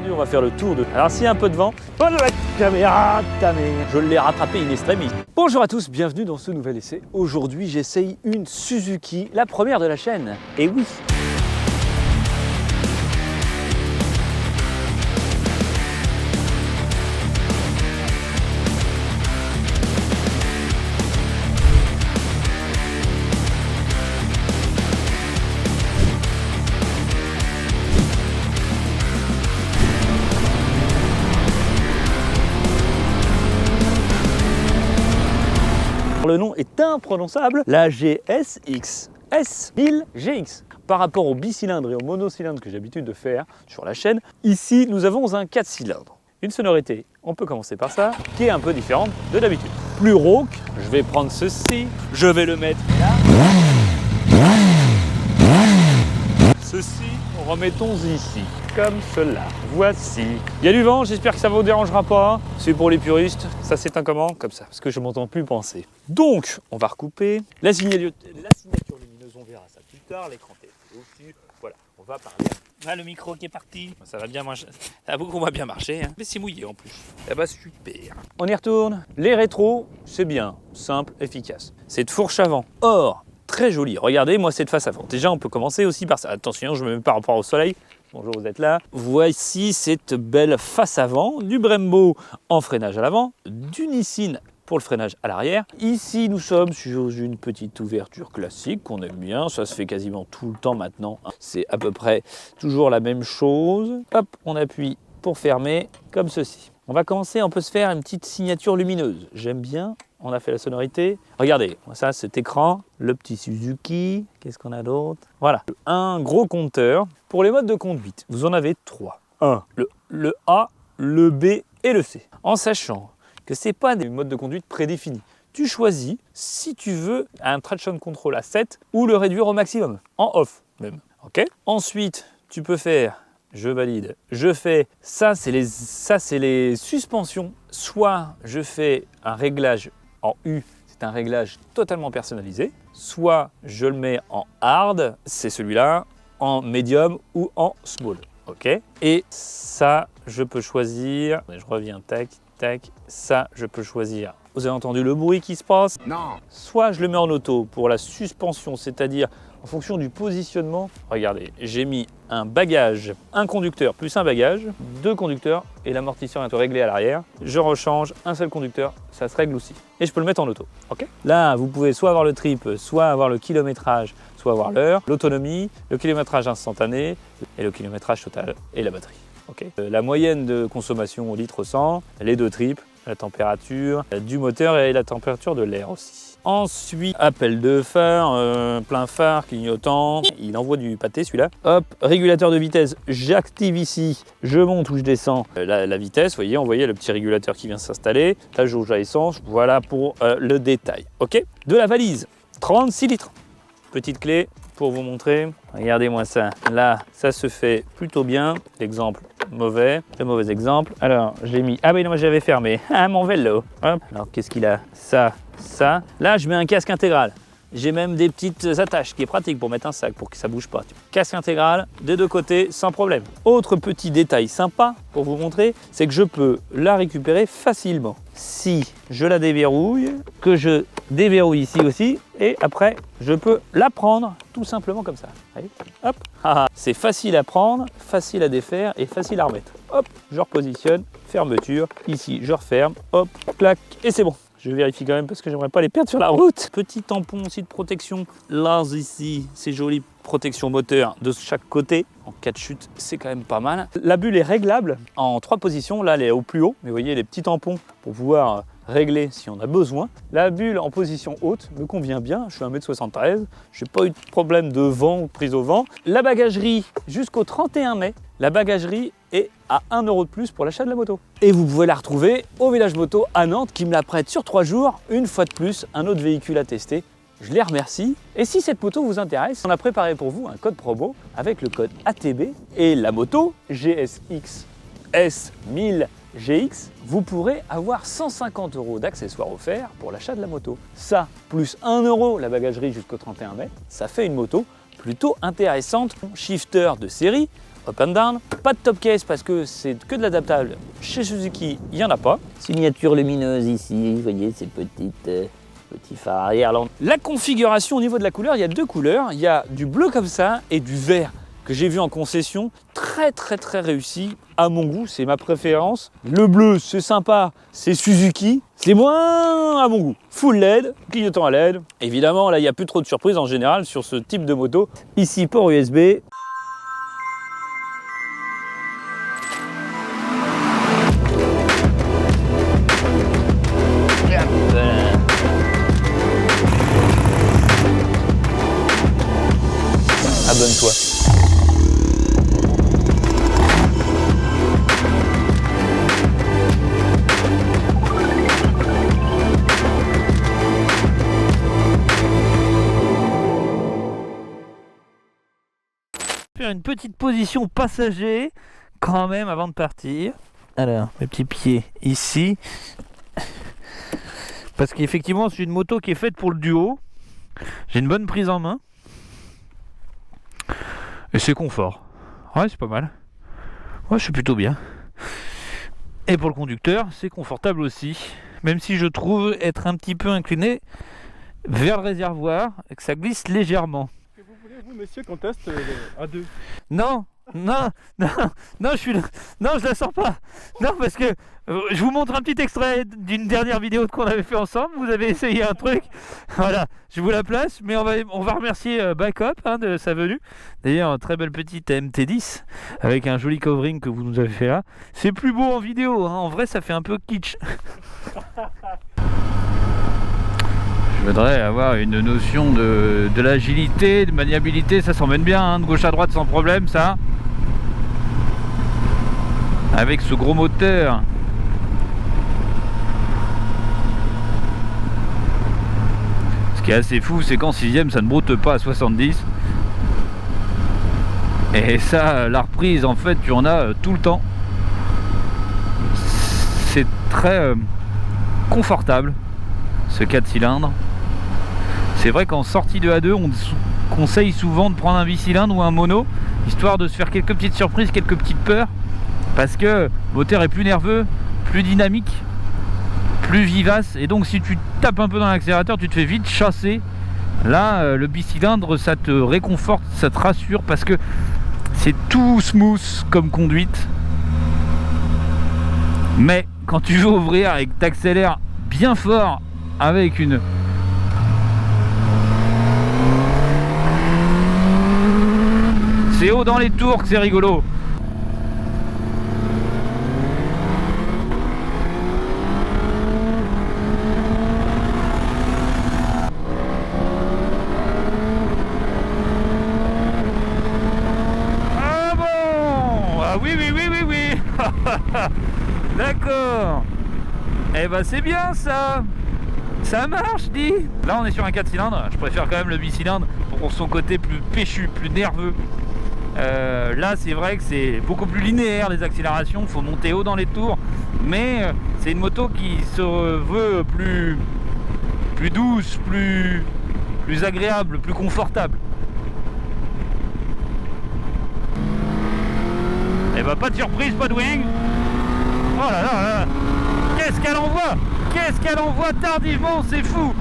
Aujourd'hui, on va faire le tour de... Alors, s'il y a un peu de vent... Oh la caméra, je l'ai rattrapé in extremis. Bonjour à tous, bienvenue dans ce nouvel essai. Aujourd'hui, j'essaye une Suzuki, la première de la chaîne. Et oui. Le nom est imprononçable, la GSX S1000GX. Par rapport au bicylindre et au monocylindre que j'ai l'habitude de faire sur la chaîne, ici nous avons un 4 cylindres. Une sonorité, on peut commencer par ça, qui est un peu différente de d'habitude. Plus rauque, je vais prendre ceci, je vais le mettre là. Ceci, remettons ici, comme cela. Voici. Il y a du vent, j'espère que ça ne vous dérangera pas. C'est pour les puristes, ça s'éteint comment? Comme ça, parce que je ne m'entends plus penser. Donc, on va recouper. La signature lumineuse, on verra ça plus tard. L'écran télé au-dessus. Voilà, on va parler. Ah, le micro qui est parti. Ça va bien marcher. Ça va bien marcher, hein. Mais c'est mouillé en plus. Ah bah super. On y retourne. Les rétros, c'est bien, simple, efficace. C'est de fourche avant. Or, très joli. Regardez, moi c'est de face avant. Déjà, on peut commencer aussi par ça. Attention, je ne me mets pas par rapport au soleil. Bonjour, vous êtes là. Voici cette belle face avant, du Brembo en freinage à l'avant, du Nissin pour le freinage à l'arrière. Ici, nous sommes sur une petite ouverture classique qu'on aime bien. Ça se fait quasiment tout le temps maintenant. C'est à peu près toujours la même chose. Hop, on appuie pour fermer comme ceci. On va commencer, on peut se faire une petite signature lumineuse. J'aime bien. On a fait la sonorité. Regardez, ça, cet écran, le petit Suzuki. Qu'est-ce qu'on a d'autre? Voilà, un gros compteur. Pour les modes de conduite, vous en avez 3. Le A, le B et le C. En sachant que ce n'est pas des modes de conduite prédéfinis. Tu choisis si tu veux un traction control à 7 ou le réduire au maximum, en off même. Okay. Ensuite, tu peux faire... Je valide. Je fais, ça c'est les suspensions. Soit je fais un réglage en U, c'est un réglage totalement personnalisé. Soit je le mets en hard, c'est celui-là, en medium ou en small. Ok. Et ça, je peux choisir, je reviens, tac, tac, ça, je peux choisir. Vous avez entendu le bruit qui se passe? Non. Soit je le mets en auto pour la suspension, c'est-à-dire en fonction du positionnement. Regardez, j'ai mis un bagage, un conducteur plus un bagage, 2 conducteurs et l'amortisseur est réglé à l'arrière. Je rechange, un seul conducteur, ça se règle aussi. Et je peux le mettre en auto. Okay. Là, vous pouvez soit avoir le trip, soit avoir le kilométrage, soit avoir l'heure, l'autonomie, le kilométrage instantané et le kilométrage total et la batterie. Okay. La moyenne de consommation au litre 100, les 2 trips, la température du moteur et la température de l'air aussi. Ensuite, appel de phare, plein phare, clignotant. Il envoie du pâté celui-là. Hop, régulateur de vitesse, j'active ici, je monte ou je descends la vitesse. Vous voyez le petit régulateur qui vient s'installer. La jauge à essence, voilà pour le détail. Ok. De la valise, 36 litres. Petite clé pour vous montrer. Regardez-moi ça. Là, ça se fait plutôt bien. L'exemple mauvais, le mauvais exemple. Alors, je l'ai mis. Ah oui, non, moi j'avais fermé. Ah, mon vélo. Hop. Alors, qu'est-ce qu'il a? Ça. Là, je mets un casque intégral. J'ai même des petites attaches qui est pratique pour mettre un sac pour que ça bouge pas. Casque intégral des 2 côtés sans problème. Autre petit détail sympa pour vous montrer, c'est que je peux la récupérer facilement. Si je la déverrouille, que je déverrouille ici aussi, et après je peux la prendre tout simplement comme ça. Allez, hop. C'est facile à prendre, facile à défaire et facile à remettre. Hop, je repositionne, fermeture. Ici, je referme, hop, clac, et c'est bon. Je vérifie quand même parce que j'aimerais pas les perdre sur la route. Petit tampon aussi de protection. Là, ici, c'est joli. Protection moteur de chaque côté. En cas de chute, c'est quand même pas mal. La bulle est réglable en 3 positions. Là, elle est au plus haut. Mais vous voyez les petits tampons pour pouvoir régler si on a besoin. La bulle en position haute me convient bien. Je suis 1m73. Je n'ai pas eu de problème de vent ou de prise au vent. La bagagerie jusqu'au 31 mai. La bagagerie est à 1 € de plus pour l'achat de la moto. Et vous pouvez la retrouver au Village Moto à Nantes qui me la prête sur 3 jours. Une fois de plus, un autre véhicule à tester. Je les remercie. Et si cette moto vous intéresse, on a préparé pour vous un code promo avec le code ATB et la moto GSX S1000GX. Vous pourrez avoir 150 € d'accessoires offerts pour l'achat de la moto. Ça, plus 1 € la bagagerie jusqu'au 31 mai, ça fait une moto plutôt intéressante. Shifter de série, up and down. Pas de top case parce que c'est que de l'adaptable. Chez Suzuki, il n'y en a pas. Signature lumineuse ici, vous voyez ces petits phares arrière. Là, La configuration au niveau de la couleur, il y a deux couleurs. Il y a du bleu comme ça et du vert que j'ai vu en concession. Très réussi à mon goût, c'est ma préférence. Le bleu, c'est sympa, c'est Suzuki. C'est moins à mon goût. Full LED, clignotant à LED. Évidemment, là, il n'y a plus trop de surprises en général sur ce type de moto. Ici, port USB. Abonne-toi. Faire une petite position passager quand même avant de partir. Alors, mes petits pieds ici. Parce qu'effectivement, c'est une moto qui est faite pour le duo. J'ai une bonne prise en main. Et c'est confort. Ouais, c'est pas mal. Ouais, je suis plutôt bien. Et pour le conducteur, c'est confortable aussi. Même si je trouve être un petit peu incliné vers le réservoir et que ça glisse légèrement. Que vous voulez, vous, messieurs, qu'on teste à deux? Non, je la sens pas. Non, parce que je vous montre un petit extrait d'une dernière vidéo qu'on avait fait ensemble. Vous avez essayé un truc. Voilà, je vous la place. Mais on va remercier Backup de sa venue. D'ailleurs, une très belle petite MT10 avec un joli covering que vous nous avez fait là. C'est plus beau en vidéo. En vrai, ça fait un peu kitsch. Je voudrais avoir une notion de l'agilité, de maniabilité, ça s'emmène bien, de gauche à droite sans problème, ça. Avec ce gros moteur. Ce qui est assez fou, c'est qu'en 6ème, ça ne broute pas à 70. Et ça, la reprise, en fait, tu en as tout le temps. C'est très confortable, ce 4 cylindres. C'est vrai qu'en sortie de A2, on conseille souvent de prendre un bicylindre ou un mono, histoire de se faire quelques petites surprises, quelques petites peurs, parce que le moteur est plus nerveux, plus dynamique, plus vivace, et donc si tu tapes un peu dans l'accélérateur, tu te fais vite chasser. Là, le bicylindre, ça te réconforte, ça te rassure, parce que c'est tout smooth comme conduite. Mais quand tu veux ouvrir et que tu accélères bien fort avec une... C'est haut dans les tours que c'est rigolo. Ah bon! Ah oui. D'accord. Eh ben c'est bien ça. Ça marche, dis. Là on est sur un 4 cylindres. Je préfère quand même le bicylindre pour son côté plus péchu, plus nerveux. Là c'est vrai que c'est beaucoup plus linéaire les accélérations, il faut monter haut dans les tours, mais c'est une moto qui se veut plus douce, plus agréable, plus confortable. Et bah pas de surprise, pas de wing. Oh là là, qu'est-ce qu'elle envoie, tardivement, c'est fou.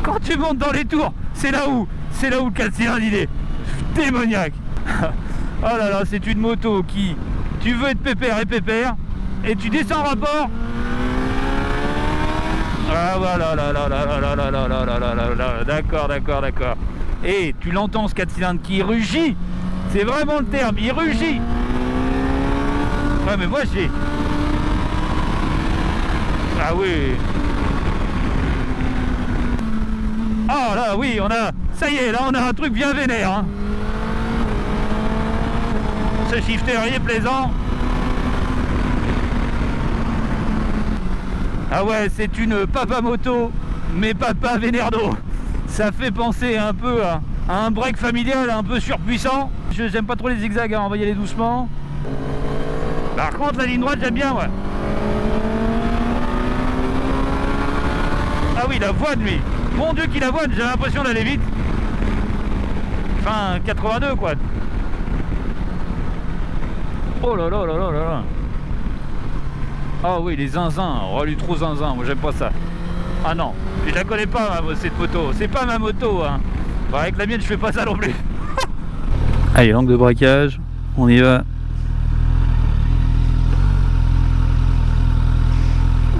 Quand tu montes dans les tours, c'est là où le 4 cylindres il est démoniaque. Oh là là, c'est une moto qui, tu veux être pépère et tu descends en rapport. Ah voilà, d'accord. Et tu l'entends ce 4 cylindres qui rugit, c'est vraiment le terme, il rugit. Ouais mais moi j'ai... Ah oui. Ah là oui, ça y est, là on a un truc bien vénère, hein. Ce shifter il est plaisant. Ah ouais, c'est une papa moto, mais papa vénerdo. Ça fait penser un peu à un break familial un peu surpuissant. J'aime pas trop les zigzags, on va y aller doucement. Par contre la ligne droite j'aime bien, ouais. Ah oui, la voix de lui. Mon Dieu qu'il avoine, j'ai l'impression d'aller vite. fin 82 quoi. Oh là là là là là là. Ah oui, les zinzins, oh lui trop zinzin, moi j'aime pas ça. Ah non, je la connais pas cette moto, c'est pas ma moto hein. Bon, avec la mienne je fais pas ça non plus. Allez, langue de braquage, on y va.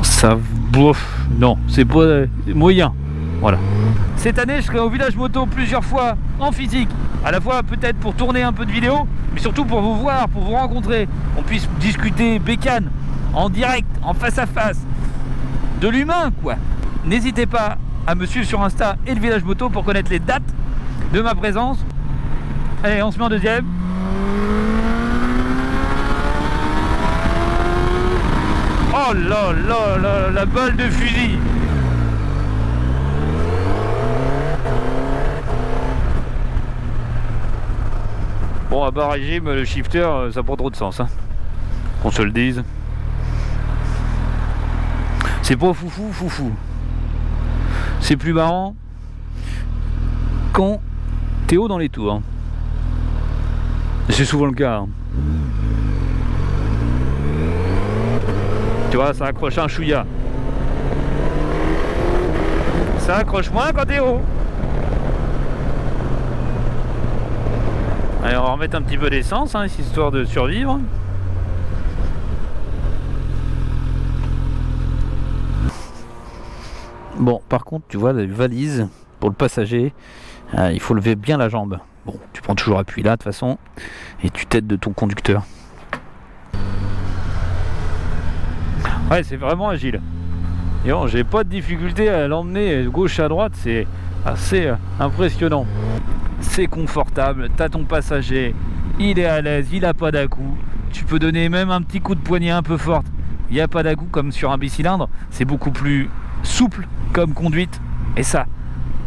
Ça bouffe, non, c'est pas moyen. Voilà. Cette année, je serai au village moto plusieurs fois en physique. À la fois peut-être pour tourner un peu de vidéo, mais surtout pour vous voir, pour vous rencontrer. On puisse discuter bécane, en direct, en face à face. De l'humain, quoi. N'hésitez pas à me suivre sur Insta et le village moto pour connaître les dates de ma présence. Allez, on se met en deuxième. Oh là là là, la balle de fusil. Bon, à bas régime, le shifter, ça prend trop de sens, hein. Qu'on se le dise. C'est pas foufou. C'est plus marrant quand t'es haut dans les tours. C'est souvent le cas. Hein. Tu vois, ça accroche un chouïa. Ça accroche moins quand t'es haut. Allez, on va remettre un petit peu d'essence, hein, histoire de survivre. Bon, par contre, tu vois, la valise pour le passager, il faut lever bien la jambe. Bon, tu prends toujours appui là, de toute façon, et tu t'aides de ton conducteur. Ouais, c'est vraiment agile. Et bon, j'ai pas de difficulté à l'emmener de gauche à droite, c'est assez impressionnant. C'est confortable, t'as ton passager, il est à l'aise, il a pas d'à-coups. Tu peux donner même un petit coup de poignet un peu fort. Il n'y a pas d'à-coups comme sur un bicylindre, c'est beaucoup plus souple comme conduite. Et ça,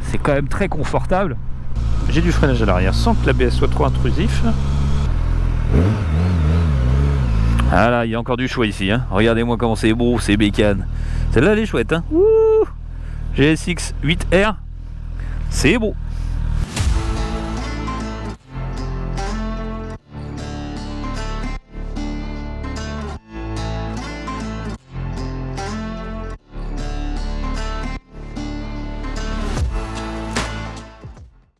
c'est quand même très confortable. J'ai du freinage à l'arrière sans que l'ABS soit trop intrusif. Ah là, il y a encore du choix ici, hein. Regardez-moi comment c'est beau, c'est bécane. Celle-là elle est chouette, hein. Ouh, GSX 8R, c'est beau.